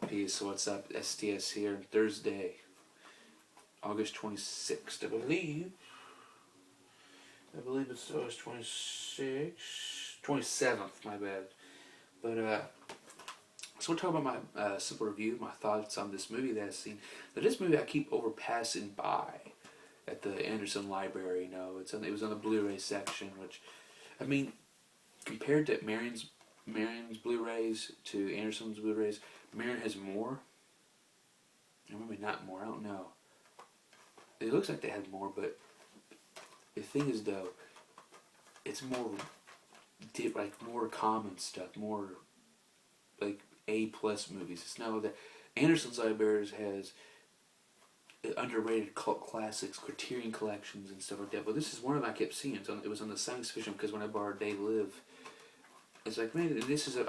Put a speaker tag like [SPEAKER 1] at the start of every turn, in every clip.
[SPEAKER 1] Peace, what's up? STS here, Thursday, August 26th, I believe. It's August 26th, 27th, my bad. But, so we'll talk about my simple review, my thoughts on this movie that I've seen. Now, this movie I keep overpassing by at the Anderson Library, you know. It was on the Blu-ray section, which, I mean, compared to Marion's Blu-rays to Anderson's Blu-rays, Marion has more. Or maybe not more, I don't know. It looks like they had more, but the thing is, though, it's more more common stuff, more like A+ movies. It's not like that. Anderson's Libraries has underrated cult classics, Criterion collections, and stuff like that. But this is one of them I kept seeing. It was on the science fiction because when I borrowed They Live, it's like, man, this is a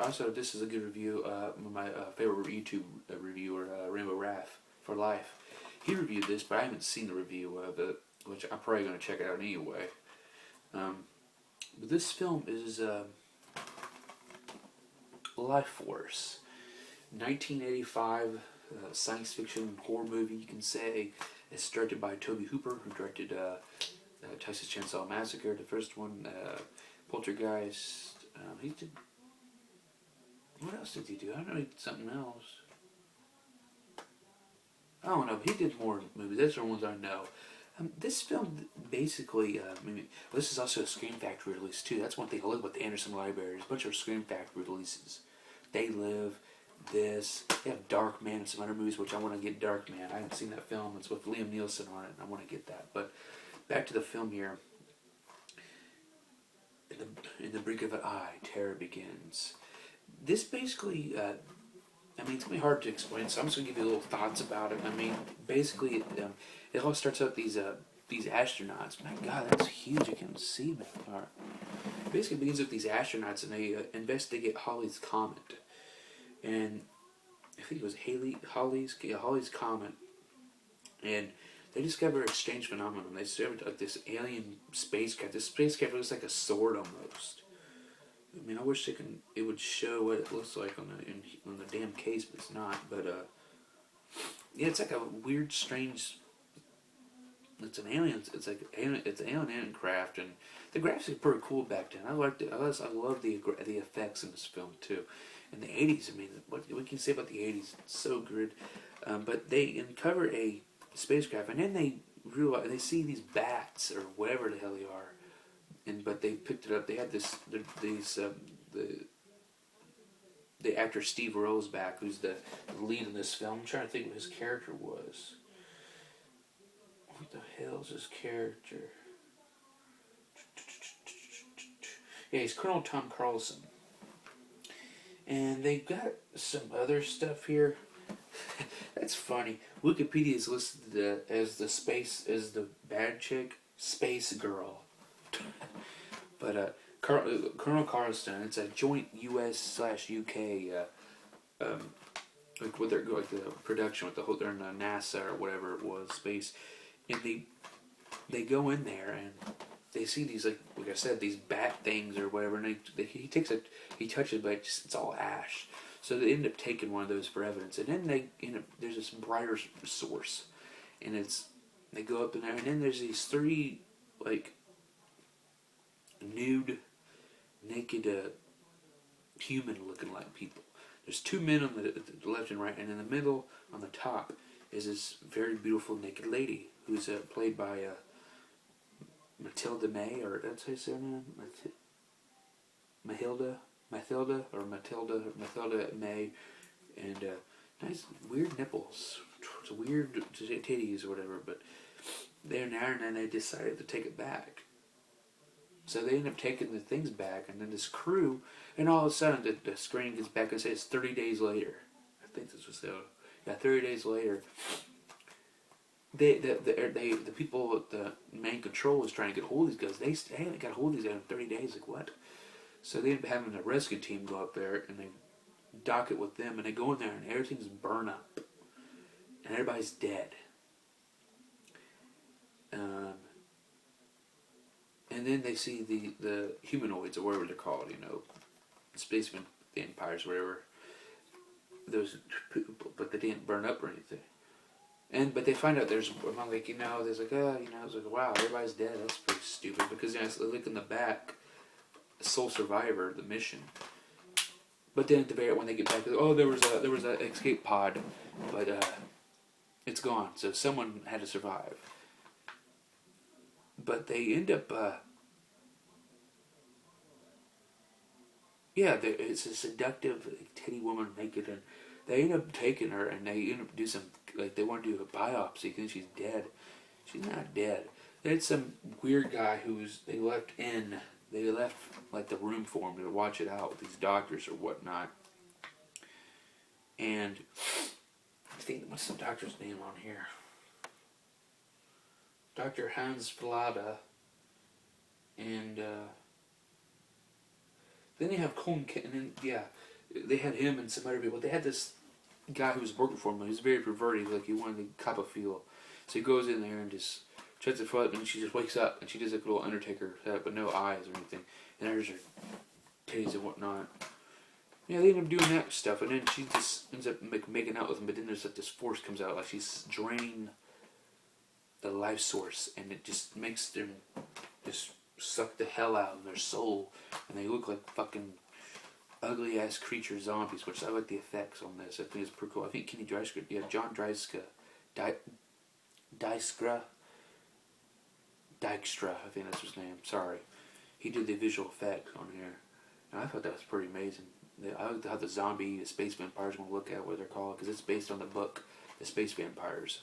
[SPEAKER 1] good review. My favorite YouTube reviewer, Rainbow Raff for Life, he reviewed this, but I haven't seen the review of it, which I'm probably going to check it out anyway. But this film is Lifeforce, 1985 science fiction horror movie. You can say it's directed by Tobe Hooper, who directed Texas Chainsaw Massacre, the first one, Poltergeist. He did. What else did he do? I don't know. He did something else. I don't know. He did more movies. Those are the ones I know. This film basically. This is also a Scream Factory release too. That's one thing I love about the Anderson Library. There's a bunch of Scream Factory releases. They Live. This. They have Dark Man and some other movies, which I want to get. Dark Man. I haven't seen that film. It's with Liam Neeson on it, and I want to get that. But back to the film here. In the brink of an eye, terror begins. This basically, it's going to be hard to explain, so I'm just going to give you little thoughts about it. Basically, it all starts out these astronauts. My God, that's huge. I can't see that far. It basically begins with these astronauts, and they investigate Halley's Comet. And I think it was Halley's Comet. And they discover a strange phenomenon. They discovered this alien spacecraft. This spacecraft looks like a sword almost. I wish it would show what it looks like on the damn case, but it's not. But yeah, it's like a weird, strange. It's an alien. It's like it's an alien craft, and the graphics are pretty cool back then. I liked it. I love the effects in this film too. In the '80s, what can you say about the '80s? It's so good. But they uncover a spacecraft, and then they realize they see these bats or whatever the hell they are, but they picked it up. They had the actor Steve Railsback, who's the lead in this film. I'm trying to think what his character was. What the hell is his character? Yeah, he's Colonel Tom Carlson. And they've got some other stuff here. That's funny. Wikipedia is listed as the bad chick, Space Girl. But Colonel Carlson, it's a joint U.S./UK the production with they're in NASA or whatever it was, space, and they go in there and they see these like I said, these bat things or whatever, and he touches it, but it's all ash. So they end up taking one of those for evidence, and then there's this brighter source, and they go up in there, and then there's these three like nude, naked, human-looking like people. There's two men on the left and right, and in the middle, on the top, is this very beautiful naked lady who's played by Mathilda May, or that's how you say her name, Mathilda May, and nice weird nipples, weird titties or whatever. But they're there, and then they decided to take it back. So they end up taking the things back, and then this crew, and all of a sudden the screen gets back and says 30 days later. I think this was 30 days later. The people at the main control is trying to get hold of these guys. They haven't got hold of these guys in 30 days. Like what? So they end up having a rescue team go up there, and they dock it with them, and they go in there, and everything's burned up, and everybody's dead. And then they see the humanoids, or whatever they're called, spacemen, the empires, whatever. those people, but they didn't burn up or anything. But they find out there's like there's like it's like wow, everybody's dead. That's pretty stupid because look in the back, sole survivor, the mission. But then at the very when they get back, there was a escape pod, but it's gone. So someone had to survive. But they end up it's a seductive titty woman naked, and they end up taking her, and they end up do some they want to do a biopsy because she's dead. She's not dead. They had some weird guy they left like the room for him to watch it out with these doctors or whatnot. And I think what's the doctor's name on here? Dr. Hans Vlada, and then they have Colin, and then they had him and some other people. They had this guy who was working for him. He was very perverted, like he wanted to cop a feel. So he goes in there and just checks her foot, and she just wakes up, and she does like a little Undertaker setup, but no eyes or anything. And there's her titties and whatnot. Yeah, they end up doing that stuff, and then she just ends up making out with him. But then there's like this force comes out, like she's draining the life source, and it just makes them just suck the hell out of their soul, and they look like fucking ugly ass creature zombies. Which I like the effects on this. I think it's pretty cool. I think Kenny Dreisker, John Dreisker, Dijkstra, I think that's his name. Sorry, he did the visual effects on here, and I thought that was pretty amazing. I like how the space vampires want to look at what they're called, because it's based on the book, The Space Vampires.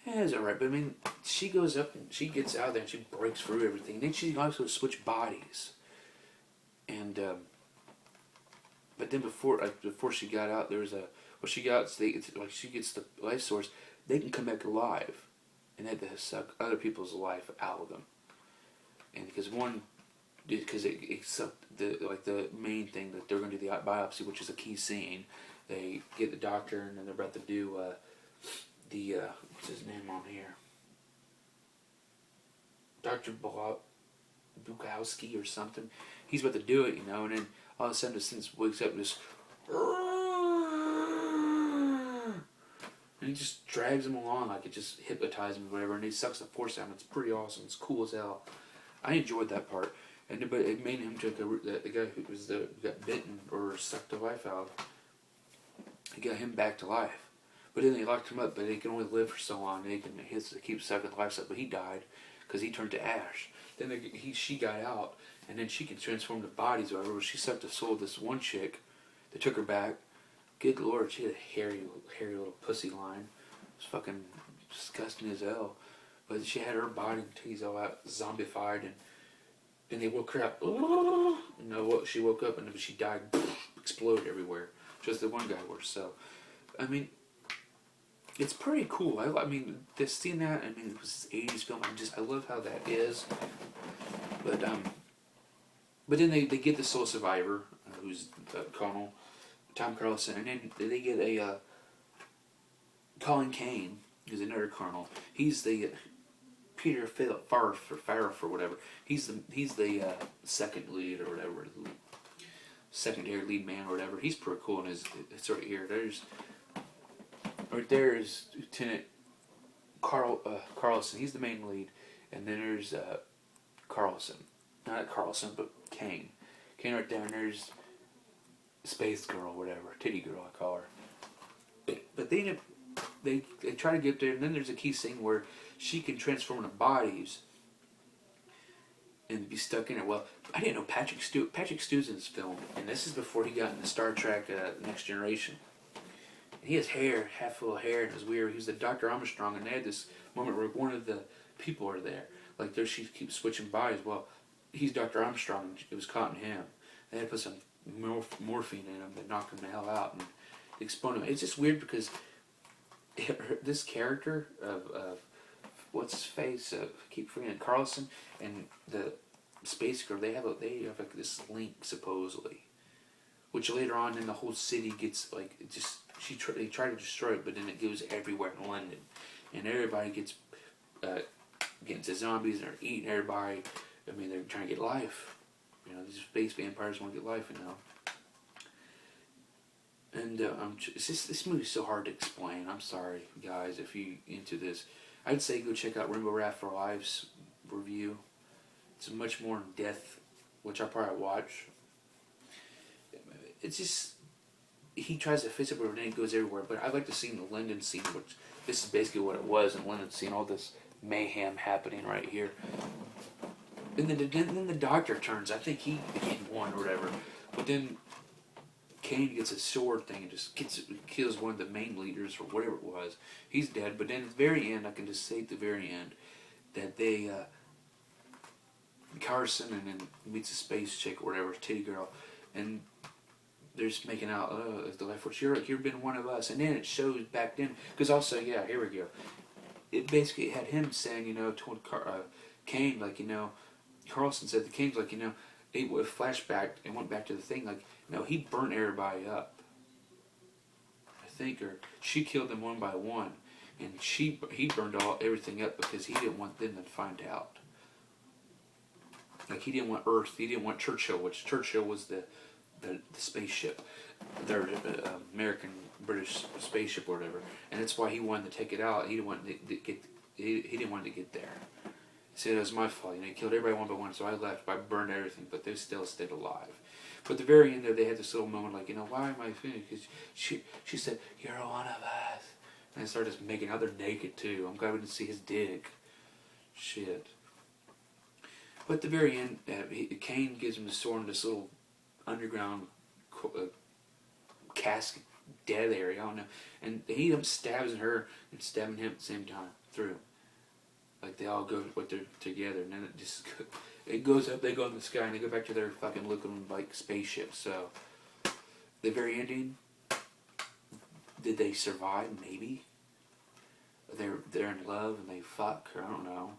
[SPEAKER 1] Yeah, it's alright, but I mean, she goes up and she gets out there and she breaks through everything. And then she also switch bodies, and but then before she got out, there was she gets the life source. They can come back alive, and they have to suck other people's life out of them. And because it sucked the main thing that they're going to do the biopsy, which is a key scene. They get the doctor, and then they're about to do what's his name on here? Dr. Bukowski or something. He's about to do it, and then all of a sudden the sentence wakes up and just, and he just drags him along like it just hypnotizes him or whatever, and he sucks the force out. It's pretty awesome. It's cool as hell. I enjoyed that part. But it made him take the guy who got bitten or sucked the life out. He got him back to life. But then they locked him up, but he can only live for so long. He has to keep sucking the life up, but he died because he turned to ash. Then she got out, and then she can transform the bodies or whatever. She sucked the soul of this one chick. They took her back. Good Lord, she had a hairy little pussy line. It was fucking disgusting as hell. But she had her body and titties all out, zombified, and then they woke her up. She woke up and she died, exploded everywhere. Just the one guy was. So, I mean, it's pretty cool. I mean, just seeing that. I mean, it was an '80s film. I love how that is. But then they get the sole survivor, who's Colonel Tom Carlson, and then they get a Colin Kane, who's another colonel. He's the Peter Firth or whatever. He's the second lead or whatever, secondary lead man or whatever. He's pretty cool, and it's right here. Right there is Lieutenant Carlson. He's the main lead, and then there's Carlson, not Carlson, but Kane. Kane right there, and there's Space Girl, whatever, Titty Girl, I call her. But they try to get there, and then there's a key scene where she can transform into bodies and be stuck in it. Well, I didn't know Patrick Stewart's in this film, and this is before he got into Star Trek Next Generation. And he has hair, half full of hair, and it was weird. He was the Dr. Armstrong, and they had this moment where one of the people are there. Like, she keeps switching bodies. Well, he's Dr. Armstrong, and it was caught in him. They had to put some morphine in him to knock him the hell out and explode him. It's just weird because this character of what's his face? Keep forgetting Carlson and the Space Girl. They have like this link supposedly, which later on in the whole city gets like they try to destroy it, but then it goes everywhere in London, and everybody gets getting to zombies and they're eating everybody. I mean, they're trying to get life. These space vampires want to get life. And this movie's so hard to explain. I'm sorry, guys, if you into this. I'd say go check out Rainbow Raft for Lives review. It's much more in depth, which I probably watch. It's just he tries to fix it, but then it goes everywhere. But I like to see the Linden scene, which this is basically what it was in Linden scene. All this mayhem happening right here. And then the doctor turns. I think he won or whatever. But then Kane gets a sword thing and just kills one of the main leaders or whatever it was. He's dead. But then at the very end, I can just say at the very end that they Carson and then meets a space chick or whatever, titty girl, and they're just making out. The Lifeforce, you've been one of us. And then it shows back then because also here we go. It basically had him saying told Kane like Carlson said the Kane's like it flashback and went back to the thing like. No, he burnt everybody up. I think, or she killed them one by one, and he burned everything up because he didn't want them to find out. Like he didn't want Earth, he didn't want Churchill, which Churchill was the spaceship, their American British spaceship or whatever, and that's why he wanted to take it out. He didn't want to get he didn't want to get there. He said it was my fault. He killed everybody one by one, so I left. I burned everything, but they still stayed alive. But at the very end there, they had this little moment like, why am I finished? Because she said, you're one of us. And I started just making out they're naked too. I'm glad we didn't see his dick. Shit. But at the very end, Kane gives him the sword in this little underground casket, dead area, I don't know. And he stabs her and stabbing him at the same time through. Like they all go they're together, and then it goes up. They go in the sky, and they go back to their fucking looking like spaceship. So, the very ending. Did they survive? Maybe. They're in love and they fuck, or I don't know.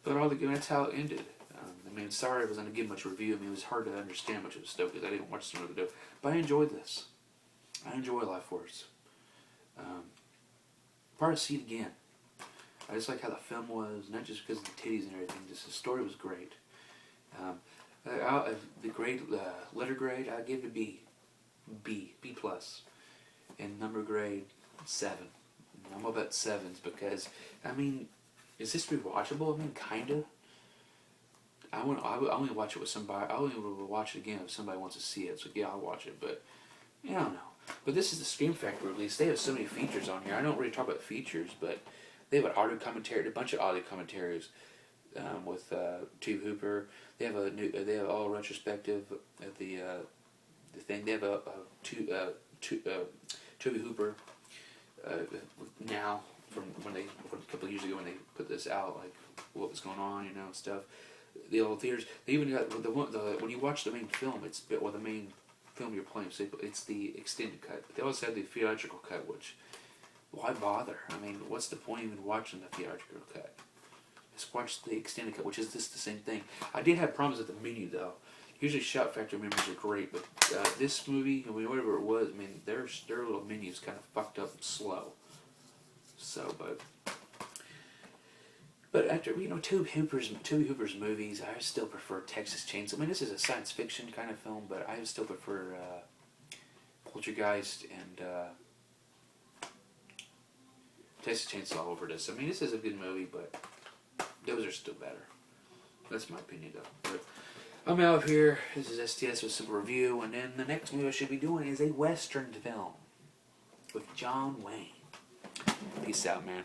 [SPEAKER 1] But that's how it ended. Sorry I wasn't gonna give much review. It was hard to understand much of the stuff because I didn't watch some of the. But I enjoyed this. I enjoy Lifeforce. Probably see it again. I just like how the film was, not just because of the titties and everything. Just the story was great. The grade, letter grade, I give it B plus, and number grade 7. I'm about 7s because is this rewatchable? Kinda. I only watch it with somebody. I only will watch it again if somebody wants to see it. So yeah, I'll watch it. But I don't know. But this is the Scream Factory release. They have so many features on here. I don't really talk about features, but they have an audio commentary, a bunch of audio commentaries with Tobe Hooper. They have all retrospective of the thing. They have Tobe Hooper now from a couple of years ago when they put this out, like what was going on, stuff. The old theaters. They even got when you watch the main film, the main film you're playing, so it's the extended cut. But they also have the theatrical cut, which. Why bother? What's the point of even watching the theatrical cut? Just watch the extended cut, which is just the same thing. I did have problems with the menu, though. Usually Shout Factory menus are great, but this movie, whatever it was, their little menus kind of fucked up and slow. So, but after, Tobe Hooper's movies, I still prefer Texas Chainsaw. This is a science fiction kind of film, but I still prefer Poltergeist and Texas Chainsaw over this. This is a good movie, but those are still better. That's my opinion, though. But I'm out of here. This is STS with Simple Review, and then the next movie I should be doing is a Western film with John Wayne. Peace out, man.